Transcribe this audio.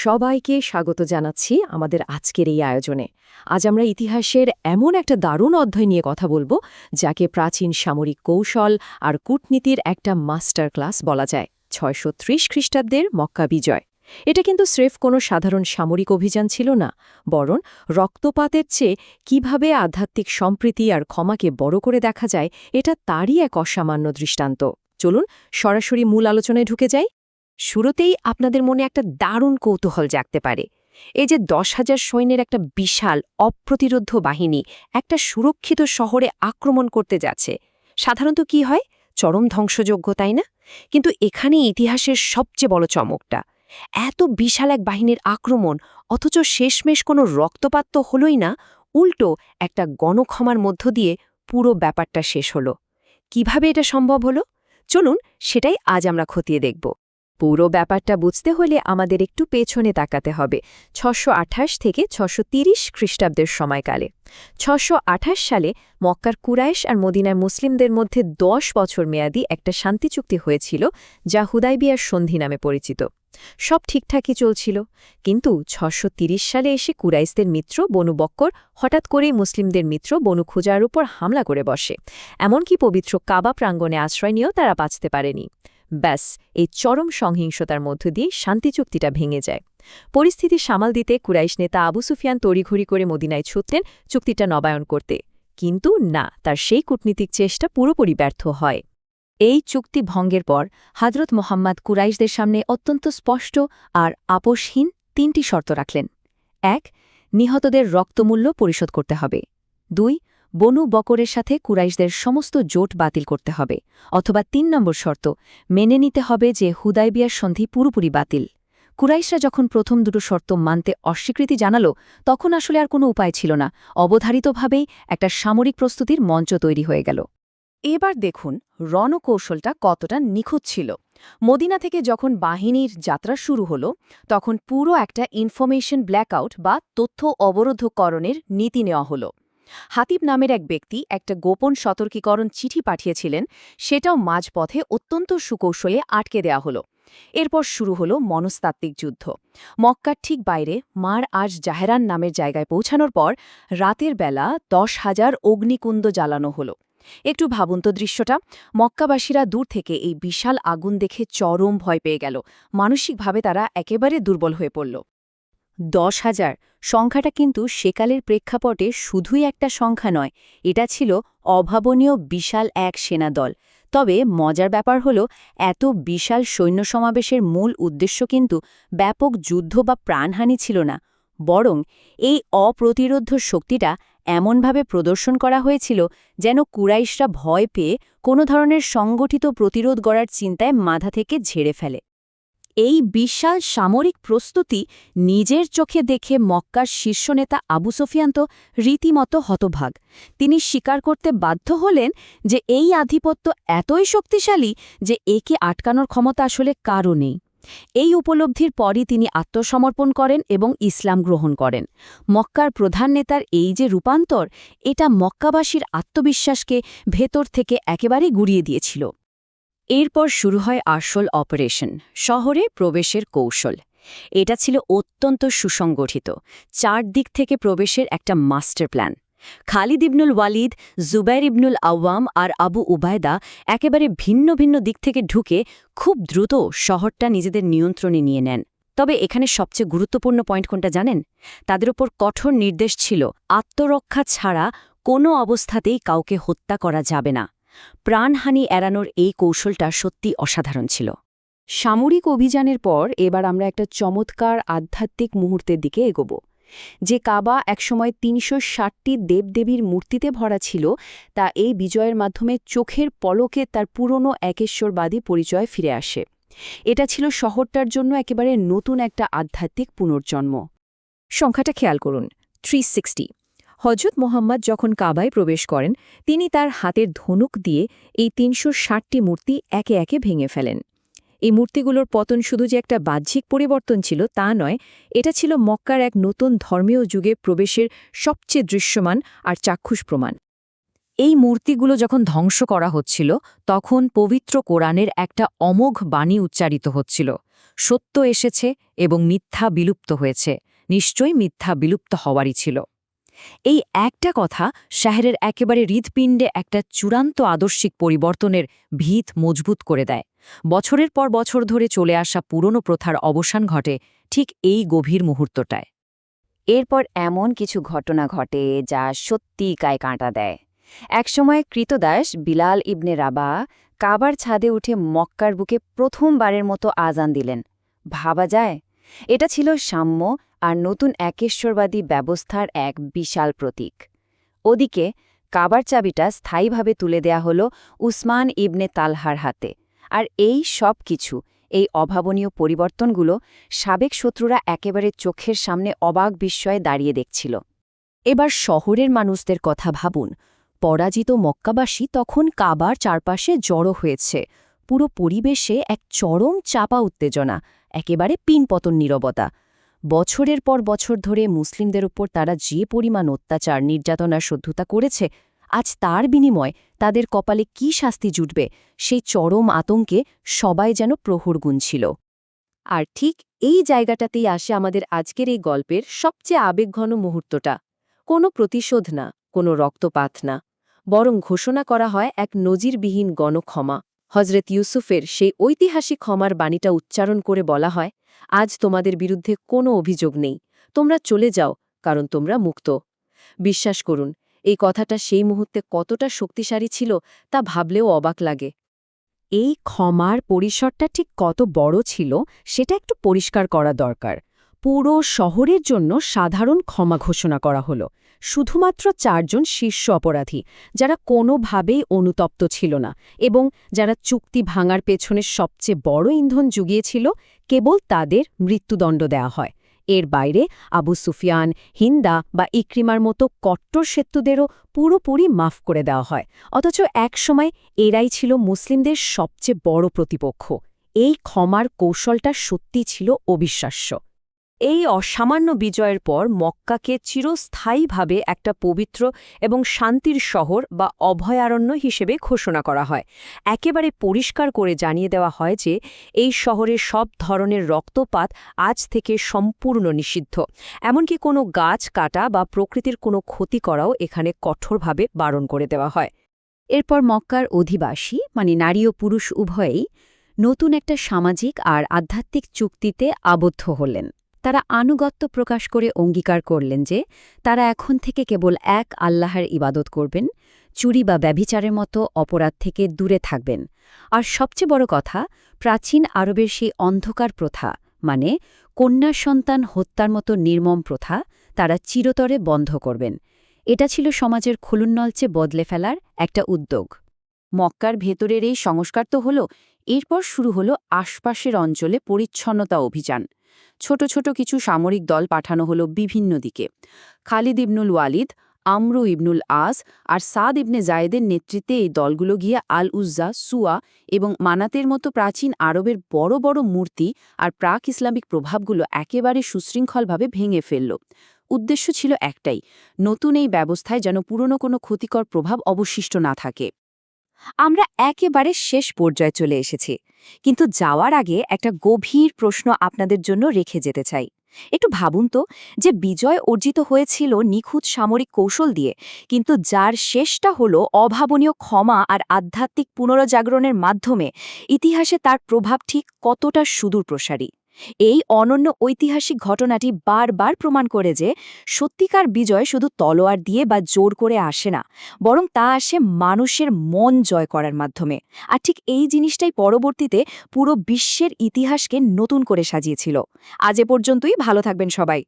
সবাইকে স্বাগত জানাচ্ছি আমাদের আজকের এই আয়োজনে। আজ আমরা ইতিহাসের এমন একটা দারুণ অধ্যায় নিয়ে কথা বলবো, যাকে প্রাচীন সামরিক কৌশল আর কূটনীতির একটা মাস্টার ক্লাস বলা যায়। ৬৩০ খ্রিস্টাব্দের মক্কা বিজয়। এটা কিন্তু স্রেফ কোনো সাধারণ সামরিক অভিযান ছিল না, বরং রক্তপাতের চেয়ে কিভাবে আধ্যাত্মিক সম্প্রীতি আর ক্ষমাকে বড় করে দেখা যায়, এটা তারই এক অসামান্য দৃষ্টান্ত। চলুন সরাসরি মূল আলোচনায় ঢুকে যাই। শুরুতেই আপনাদের মনে একটা দারুণ কৌতূহল জাগতে পারে, এই যে ১০,০০০ সৈন্যের একটা বিশাল অপ্রতিরোধ্য বাহিনী একটা সুরক্ষিত শহরে আক্রমণ করতে যাচ্ছে, সাধারণত কি হয়? চরম ধ্বংসযোগ্য, তাই না? কিন্তু এখানে ইতিহাসের সবচেয়ে বড় চমকটা, এত বিশাল এক বাহিনীর আক্রমণ, অথচ শেষমেশ কোনো রক্তপাত তো হলই না, উল্টো একটা গণক্ষমার মধ্য দিয়ে পুরো ব্যাপারটা শেষ হলো। কিভাবে এটা সম্ভব হলো? চলুন সেটাই আজ আমরা খতিয়ে দেখব। পুরো ব্যাপারটা বুঝতে হলে আমাদের একটু পেছনে তাকাতে হবে, ৬২৮ থেকে ৬৩০ খ্রিস্টাব্দের সময়কালে। ৬২৮ সালে মক্কার কুরাইশ আর মদিনার মুসলিমদের মধ্যে ১০ বছর মেয়াদী একটা শান্তি চুক্তি হয়েছিল, যা হুদাইবিয়ার সন্ধি নামে পরিচিত। সব ঠিকঠাকই চলছিল, কিন্তু ৬৩০ সালে এসে কুরাইশদের মিত্র বনু বক্কর হঠাৎ করেই মুসলিমদের মিত্র বনু খুজার উপর হামলা করে বসে। এমনকি পবিত্র কাবা প্রাঙ্গণে আশ্রয় নিয়েও তারা বাঁচতে পারেনি। ব্যাস, এই চরম সহিংসতার মধ্য দিয়ে শান্তি চুক্তিটা ভেঙে যায়। পরিস্থিতি সামাল দিতে কুরাইশ নেতা আবু সুফিয়ান তড়িঘড়ি করে মদিনায় ছুটলেন চুক্তিটা নবায়ন করতে, কিন্তু না, তার সেই কূটনীতিক চেষ্টা পুরোপুরি ব্যর্থ হয়। এই চুক্তি ভঙ্গের পর হযরত মুহাম্মদ কুরাইশদের সামনে অত্যন্ত স্পষ্ট আর আপোষহীন ৩টি শর্ত রাখলেন। ১. নিহতদের রক্তমূল্য পরিশোধ করতে হবে। ২. বনু বকরের সাথে কুরাইশদের সমস্ত জোট বাতিল করতে হবে, অথবা ৩ নম্বর শর্ত, মেনে নিতে হবে যে হুদাইবিয়ার সন্ধি পুরোপুরি বাতিল। কুরাইশরা যখন প্রথম দুটো শর্ত মানতে অস্বীকৃতি জানাল, তখন আসলে আর কোনো উপায় ছিল না, অবধারিতভাবেই একটা সামরিক প্রস্তুতির মঞ্চ তৈরি হয়ে গেল। এবার দেখুন রণকৌশলটা কতটা নিখুঁত ছিল। মদিনা থেকে যখন বাহিনীর যাত্রা শুরু হলো, তখন পুরো একটা ইনফরমেশন ব্ল্যাকআউট বা তথ্য অবরোধকরণের নীতি নেওয়া হলো। হাতিব নামের এক ব্যক্তি একটা গোপন সতর্কীকরণ চিঠি পাঠিয়েছিলেন, সেটাও মাঝপথে অত্যন্ত সুকৌশলে আটকে দেয়া হলো। এরপর শুরু হলো মনস্তাত্ত্বিক যুদ্ধ। মক্কার ঠিক বাইরে মার আজ জাহেরান নামের জায়গায় পৌঁছানোর পর রাতের বেলা ১০,০০০ অগ্নিকুণ্ড জ্বালানো হলো। একটু ভাবুন তো দৃশ্যটা, মক্কাবাসীরা দূর থেকে এই বিশাল আগুন দেখে চরম ভয় পেয়ে গেল, মানসিকভাবে তারা একেবারে দুর্বল হয়ে পড়ল। ১০,০০০ সংখ্যাটা কিন্তু সেকালের প্রেক্ষাপটে শুধুই একটা সংখ্যা নয়, এটা ছিল অভাবনীয় বিশাল এক সেনাদল। তবে মজার ব্যাপার হল, এত বিশাল সৈন্য সমাবেশের মূল উদ্দেশ্য কিন্তু ব্যাপক যুদ্ধ বা প্রাণহানি ছিল না, বরং এই অপ্রতিরোধ্য শক্তিটা এমনভাবে প্রদর্শন করা হয়েছিল যেন কুরাইশরা ভয় পেয়ে কোনো ধরনের সংগঠিত প্রতিরোধ গড়ার চিন্তায় মাথা থেকে ঝেড়ে ফেলে। এই বিশাল সামরিক প্রস্তুতি নিজের চোখে দেখে মক্কার শীর্ষ নেতা আবু সুফিয়ান তো রীতিমতো হতভাগ। তিনি স্বীকার করতে বাধ্য হলেন যে এই আধিপত্য এতই শক্তিশালী যে একে আটকানোর ক্ষমতা আসলে কারও নেই। এই উপলব্ধির পরই তিনি আত্মসমর্পণ করেন এবং ইসলাম গ্রহণ করেন। মক্কার প্রধান নেতার এই যে রূপান্তর, এটা মক্কাবাসীর আত্মবিশ্বাসকে ভেতর থেকে একেবারে গুড়িয়ে দিয়েছিল। এরপর শুরু হয় আসল অপারেশন, শহরে প্রবেশের কৌশল। এটা ছিল অত্যন্ত সুসংগঠিত, ৪ দিক থেকে প্রবেশের একটা মাস্টার প্ল্যান। খালিদ ইবনুল ওয়ালিদ, জুবাইর ইবনুল আওয়াম আর আবু উবায়দা একেবারে ভিন্ন ভিন্ন দিক থেকে ঢুকে খুব দ্রুত শহরটা নিজেদের নিয়ন্ত্রণে নিয়ে নেন। তবে এখানে সবচেয়ে গুরুত্বপূর্ণ পয়েন্ট কোনটা জানেন? তাদের ওপর কঠোর নির্দেশ ছিল, আত্মরক্ষা ছাড়া কোনো অবস্থাতেই কাউকে হত্যা করা যাবে না। প্রাণহানি এড়ানোর এই কৌশলটা সত্যি অসাধারণ ছিল। সামরিক অভিযানের পর এবার আমরা একটা চমৎকার আধ্যাত্মিক মুহূর্তের দিকে এগোব। যে কাবা একসময় ৩৬০টি দেবদেবীর মূর্তিতে ভরা ছিল, তা এই বিজয়ের মাধ্যমে চোখের পলকে তার পুরনো একেশ্বরবাদী পরিচয় ফিরে আসে। এটা ছিল শহরটার জন্য একেবারে নতুন একটা আধ্যাত্মিক পুনর্জন্ম। সংখ্যাটা খেয়াল করুন, 360। হযরত মুহাম্মদ যখন কাবায় প্রবেশ করেন, তিনি তার হাতের ধনুক দিয়ে এই ৩৬০টি মূর্তি একে একে ভেঙে ফেলেন। এই মূর্তিগুলোর পতন শুধু যে একটা বাহ্যিক পরিবর্তন ছিল তা নয়, এটা ছিল মক্কার এক নতুন ধর্মীয় যুগে প্রবেশের সবচেয়ে দৃশ্যমান আর চাক্ষুষ প্রমাণ। এই মূর্তিগুলো যখন ধ্বংস করা হচ্ছিল, তখন পবিত্র কোরআনের একটা অমোঘ বাণী উচ্চারিত হচ্ছিল, সত্য এসেছে এবং মিথ্যা বিলুপ্ত হয়েছে, নিশ্চয়ই মিথ্যা বিলুপ্ত হওয়ারই ছিল। এই একটা কথা শহরের একেবারে হৃৎপিণ্ডে একটা চূড়ান্ত আদর্শিক পরিবর্তনের ভিত মজবুত করে দেয়। বছরের পর বছর ধরে চলে আসা পুরনো প্রথার অবসান ঘটে ঠিক এই গভীর মুহূর্তটায়। এরপর এমন কিছু ঘটনা ঘটে যা সত্যিই গায়ে কাঁটা দেয়। একসময় কৃতদাস বিলাল ইবনে রাবা কাবার ছাদে উঠে মক্কার বুকে প্রথমবারের মতো আজান দিলেন। ভাবা যায়, এটা ছিল সাম্য আর নতুন একেশ্বরবাদী ব্যবস্থার এক বিশাল প্রতীক। ওদিকে কাবার চাবিটা স্থায়ীভাবে তুলে দেয়া হল উসমান ইবনে তালহার হাতে। আর এই সব কিছু, এই অভাবনীয় পরিবর্তনগুলো সাবেক শত্রুরা একেবারে চোখের সামনে অবাক বিস্ময়ে দাঁড়িয়ে দেখছিল। এবার শহরের মানুষদের কথা ভাবুন। পরাজিত মক্কাবাসী তখন কাবার চারপাশে জড়ো হয়েছে। পুরো পরিবেশে এক চরম চাপা উত্তেজনা, একেবারে পিনপতন নীরবতা। বছরের পর বছর ধরে মুসলিমদের উপর তারা যে পরিমাণ অত্যাচার, নির্যাতনার সহ্যতা করেছে, আজ তার বিনিময় তাদের কপালে কি শাস্তি জুটবে, সেই চরম আতঙ্কে সবাই যেন প্রহর গুনছিল। আর ঠিক এই জায়গাটাতেই আসে আমাদের আজকের এই গল্পের সবচেয়ে আবেগঘন মুহূর্তটা। কোনো প্রতিশোধ না, কোনো রক্তপাত না, বরং ঘোষণা করা হয় এক নজিরবিহীন গণক্ষমা। হজরত ইউসুফের সেই ঐতিহাসিক ক্ষমার বাণীটা উচ্চারণ করে বলা হয়, আজ তোমাদের বিরুদ্ধে কোনো অভিযোগ নেই, তোমরা চলে যাও, কারণ তোমরা মুক্ত। বিশ্বাস করুন, এই কথাটা সেই মুহূর্তে কতটা শক্তিশালী ছিল তা ভাবলেও অবাক লাগে। এই ক্ষমার পরিসরটা ঠিক কত বড় ছিল সেটা একটু পরিষ্কার করা দরকার। পুরো শহরের জন্য সাধারণ ক্ষমা ঘোষণা করা হলো, শুধুমাত্র 4 জন শীর্ষ অপরাধী, যারা কোনোভাবেই অনুতপ্ত ছিল না এবং যারা চুক্তি ভাঙার পেছনে সবচেয়ে বড় ইন্ধন জুগিয়েছিল, কেবল তাদের মৃত্যুদণ্ড দেয়া হয়। এর বাইরে আবু সুফিয়ান, হিন্দা বা ইক্রিমার মতো কট্টর শত্রুদেরও পুরোপুরি মাফ করে দেওয়া হয়। অথচ একসময় এরাই ছিল মুসলিমদের সবচেয়ে বড় প্রতিপক্ষ। এই ক্ষমার কৌশলটা সত্যি ছিল অবিশ্বাস্য। এই অসামান্য বিজয়ের পর মক্কাকে চিরস্থায়ীভাবে একটা পবিত্র এবং শান্তির শহর বা অভয়ারণ্য হিসেবে ঘোষণা করা হয়। একেবারে পরিষ্কার করে জানিয়ে দেওয়া হয় যে এই শহরে সব ধরনের রক্তপাত আজ থেকে সম্পূর্ণ নিষিদ্ধ। এমনকি কোনো গাছ কাটা বা প্রকৃতির কোনো ক্ষতি করাও এখানে কঠোরভাবে বারণ করে দেওয়া হয়। এরপর মক্কার অধিবাসী, মানে নারী ও পুরুষ উভয়েই, নতুন একটা সামাজিক আর আধ্যাত্মিক চুক্তিতে আবদ্ধ হলেন। তারা আনুগত্য প্রকাশ করে অঙ্গীকার করলেন যে তারা এখন থেকে কেবল এক আল্লাহর ইবাদত করবেন, চুরি বা ব্যভিচারের মতো অপরাধ থেকে দূরে থাকবেন। আর সবচেয়ে বড় কথা, প্রাচীন আরবের সেই অন্ধকার প্রথা, মানে কন্যা সন্তান হত্যার মতো নির্মম প্রথা, তারা চিরতরে বন্ধ করবেন। এটা ছিল সমাজের খোলনলচে বদলে ফেলার একটা উদ্যোগ। মক্কার ভেতরের এই সংস্কার তো হল, এরপর শুরু হলো আশপাশের অঞ্চলে পরিচ্ছন্নতা অভিযান। ছোট ছোট কিছু সামরিক দল পাঠানো হলো বিভিন্ন দিকে। খালিদ ইবনুল ওয়ালিদ, আমরু ইবনুল আস আর সাদ ইবনে জায়েদের নেতৃত্বে এই দলগুলো গিয়ে আল উজ্জা, সুয়া এবং মানাতের মতো প্রাচীন আরবের বড় বড় মূর্তি আর প্রাক ইসলামিক প্রভাবগুলো একেবারে সুশৃঙ্খলভাবে ভেঙে ফেলল। উদ্দেশ্য ছিল একটাই, নতুন এই ব্যবস্থায় যেন পুরনো কোনো ক্ষতিকর প্রভাব অবশিষ্ট না থাকে। আমরা একেবারে শেষ পর্যায়ে চলে এসেছি, কিন্তু যাওয়ার আগে একটা গভীর প্রশ্ন আপনাদের জন্য রেখে যেতে চাই। একটু ভাবুন তো, যে বিজয় অর্জিত হয়েছিল নিখুঁত সামরিক কৌশল দিয়ে, কিন্তু যার শেষটা হলো অভাবনীয় ক্ষমা আর আধ্যাত্মিক পুনরজাগরণের মাধ্যমে, ইতিহাসে তার প্রভাব ঠিক কতটা সুদূরপ্রসারী। এই অনন্য ঐতিহাসিক ঘটনাটি বারবার প্রমাণ করে যে সত্যিকার বিজয় শুধু তলোয়ার দিয়ে বা জোর করে আসে না, বরং তা আসে মানুষের মন জয় করার মাধ্যমে। আর ঠিক এই জিনিসটাই পরবর্তীতে পুরো বিশ্বের ইতিহাসকে নতুন করে সাজিয়েছিল। আজ এ পর্যন্তই, ভালো থাকবেন সবাই।